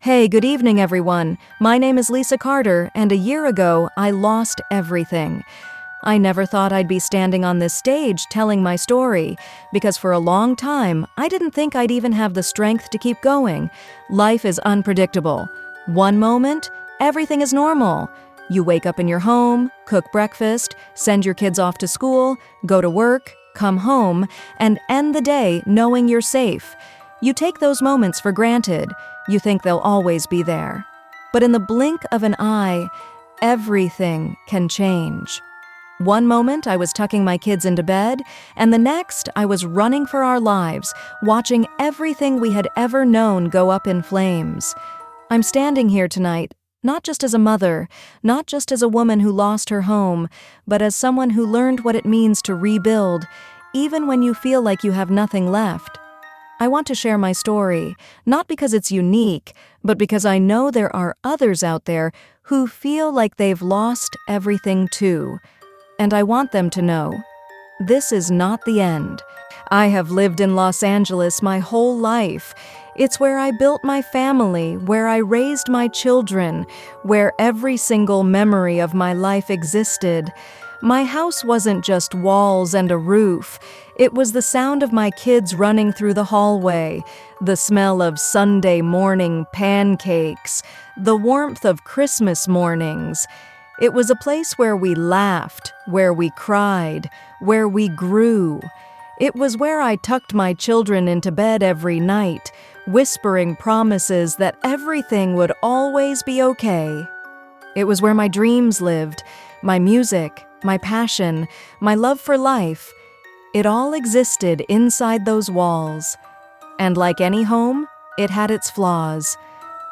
Hey, good evening, everyone. My name is Lisa Carter, and a year ago, I lost everything. I never thought I'd be standing on this stage telling my story, because for a long time, I didn't think I'd even have the strength to keep going. Life is unpredictable. One moment, everything is normal. You wake up in your home, cook breakfast, send your kids off to school, go to work, come home, and end the day knowing you're safe. You take those moments for granted. You think they'll always be there. But in the blink of an eye, everything can change. One moment I was tucking my kids into bed, and the next I was running for our lives, watching everything we had ever known go up in flames. I'm standing here tonight, not just as a mother, not just as a woman who lost her home, but as someone who learned what it means to rebuild, even when you feel like you have nothing left. I want to share my story, not because it's unique, but because I know there are others out there who feel like they've lost everything too. And I want them to know, this is not the end. I have lived in Los Angeles my whole life. It's where I built my family, where I raised my children, where every single memory of my life existed. My house wasn't just walls and a roof. It was the sound of my kids running through the hallway, the smell of Sunday morning pancakes, the warmth of Christmas mornings. It was a place where we laughed, where we cried, where we grew. It was where I tucked my children into bed every night, whispering promises that everything would always be okay. It was where my dreams lived, my music, my passion, my love for life. It all existed inside those walls. And like any home, it had its flaws.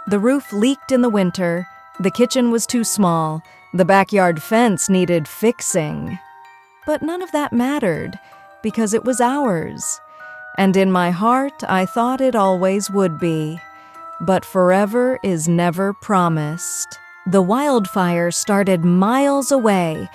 The roof leaked in the winter, the kitchen was too small, the backyard fence needed fixing. But none of that mattered, because it was ours. And in my heart, I thought it always would be. But forever is never promised. The wildfire started miles away.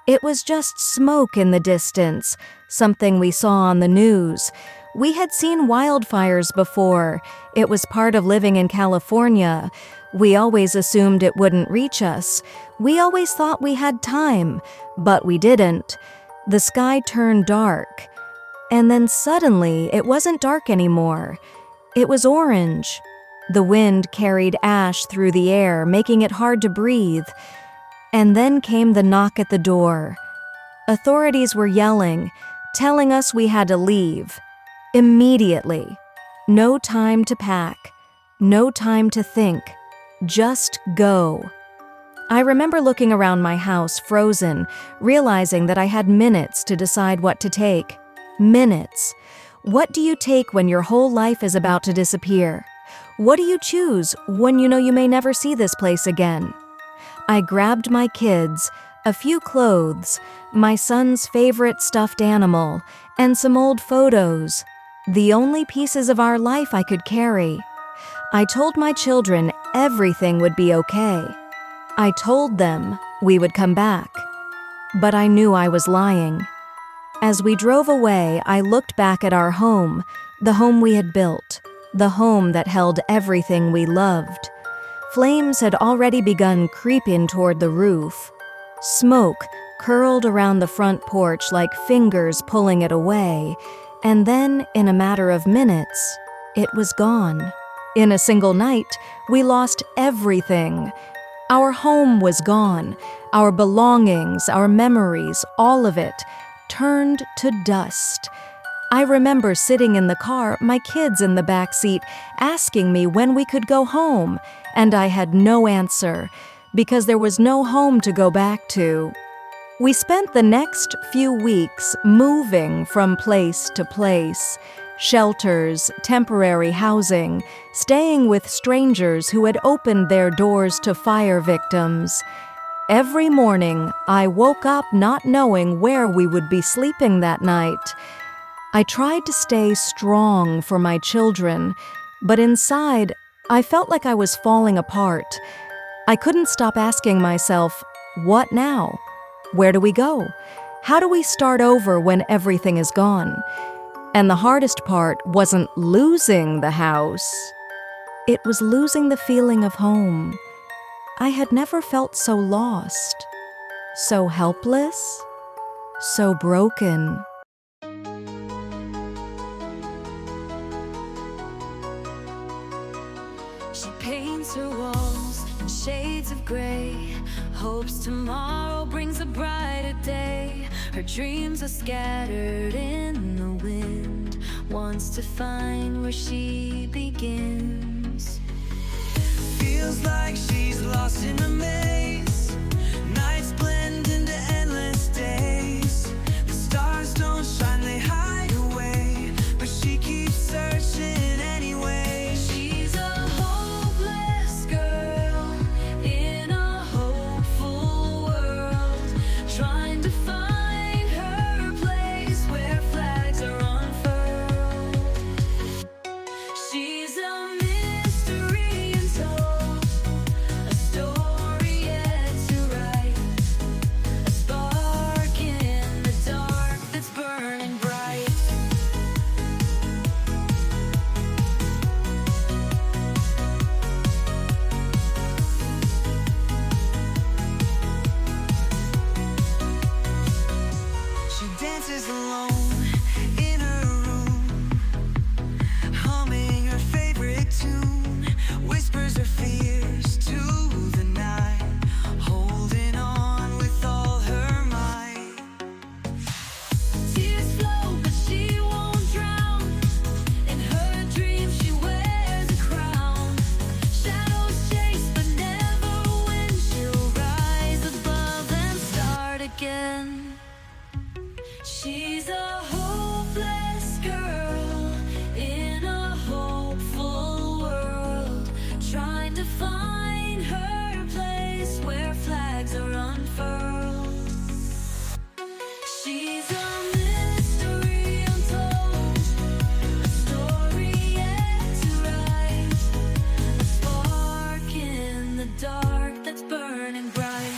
It was just smoke in the distance, something we saw on the news. We had seen wildfires before. It was part of living in California. We always assumed it wouldn't reach us. We always thought we had time, but we didn't. The sky turned dark. And then suddenly, it wasn't dark anymore. It was orange. The wind carried ash through the air, making it hard to breathe. And then came the knock at the door. Authorities were yelling, telling us we had to leave. Immediately. No time to pack. No time to think. Just go. I remember looking around my house, frozen, realizing that I had minutes to decide what to take. Minutes. What do you take when your whole life is about to disappear? What do you choose when you know you may never see this place again? I grabbed my kids, a few clothes, my son's favorite stuffed animal, and some old photos, the only pieces of our life I could carry. I told my children everything would be okay. I told them we would come back. But I knew I was lying. As we drove away, I looked back at our home, the home we had built, the home that held everything we loved. Flames had already begun creeping toward the roof. Smoke curled around the front porch like fingers pulling it away, and then, in a matter of minutes, it was gone. In a single night, we lost everything. Our home was gone. Our belongings, our memories, all of it, turned to dust. I remember sitting in the car, my kids in the back seat, asking me when we could go home, and I had no answer, because there was no home to go back to. We spent the next few weeks moving from place to place, shelters, temporary housing, staying with strangers who had opened their doors to fire victims. Every morning, I woke up not knowing where we would be sleeping that night. I tried to stay strong for my children, but inside, I felt like I was falling apart. I couldn't stop asking myself, what now? Where do we go? How do we start over when everything is gone? And the hardest part wasn't losing the house. It was losing the feeling of home. I had never felt so lost, so helpless, so broken. She paints her walls in shades of gray, hopes tomorrow brings a brighter day. Her dreams are scattered in the wind, wants to find where she begins. Feels like she's lost in a maze. Nights blend into endless days. The stars don't shine, they hide away, but she keeps searching anyway. She's a hopeless girl in a hopeful world, trying to find her place where flags are unfurled. She's a mystery untold, a story yet to write, a spark in the dark that's burning bright. She dances alone in her room, humming her favorite tune, whispers her fears to the night, holding on with all her might. Tears flow, but she won't drown. In her dreams, she wears a crown. Shadows chase, but never win. She'll rise above and start again. She's a hopeless girl in a hopeful world, trying to find her place where flags are unfurled. She's a mystery untold, a story yet to write, a spark in the dark that's burning bright.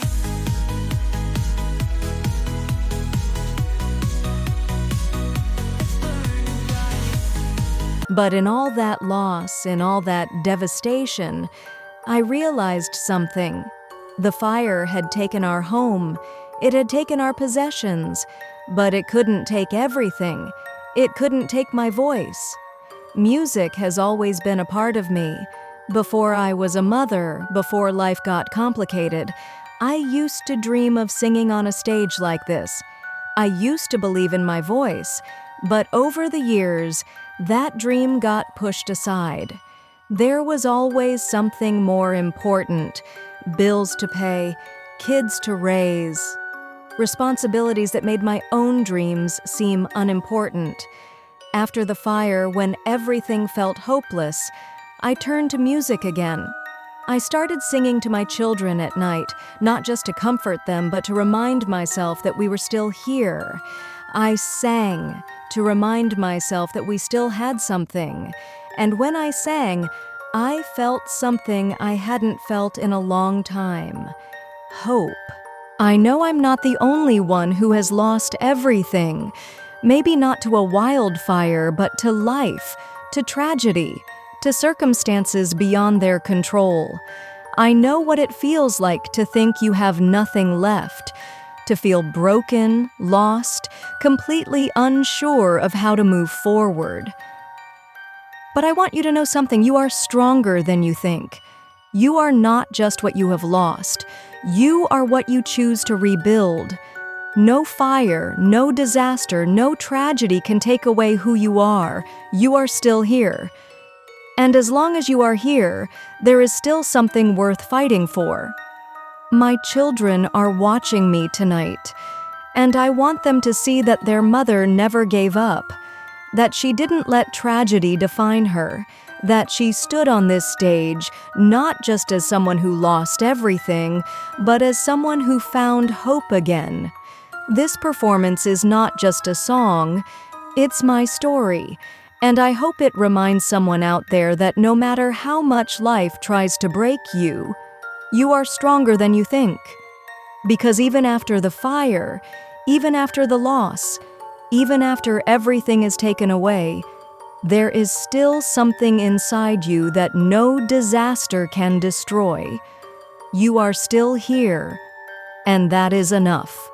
It's burning bright. But in all that loss, in all that devastation, I realized something. The fire had taken our home, it had taken our possessions, but it couldn't take everything. It couldn't take my voice. Music has always been a part of me. Before I was a mother, before life got complicated, I used to dream of singing on a stage like this. I used to believe in my voice, but over the years, that dream got pushed aside. There was always something more important: bills to pay, kids to raise, responsibilities that made my own dreams seem unimportant. After the fire, when everything felt hopeless, I turned to music again. I started singing to my children at night, not just to comfort them, but to remind myself that we were still here. I sang to remind myself that we still had something. And when I sang, I felt something I hadn't felt in a long time: hope. I know I'm not the only one who has lost everything. Maybe not to a wildfire, but to life, to tragedy, to circumstances beyond their control. I know what it feels like to think you have nothing left, to feel broken, lost, completely unsure of how to move forward. But I want you to know something: you are stronger than you think. You are not just what you have lost. You are what you choose to rebuild. No fire, no disaster, no tragedy can take away who you are. You are still here. And as long as you are here, there is still something worth fighting for. My children are watching me tonight, and I want them to see that their mother never gave up, that she didn't let tragedy define her, that she stood on this stage not just as someone who lost everything, but as someone who found hope again. This performance is not just a song, it's my story, and I hope it reminds someone out there that no matter how much life tries to break you, you are stronger than you think. Because even after the fire, even after the loss, even after everything is taken away, There is still something inside you that no disaster can destroy. You are still here, and that is enough.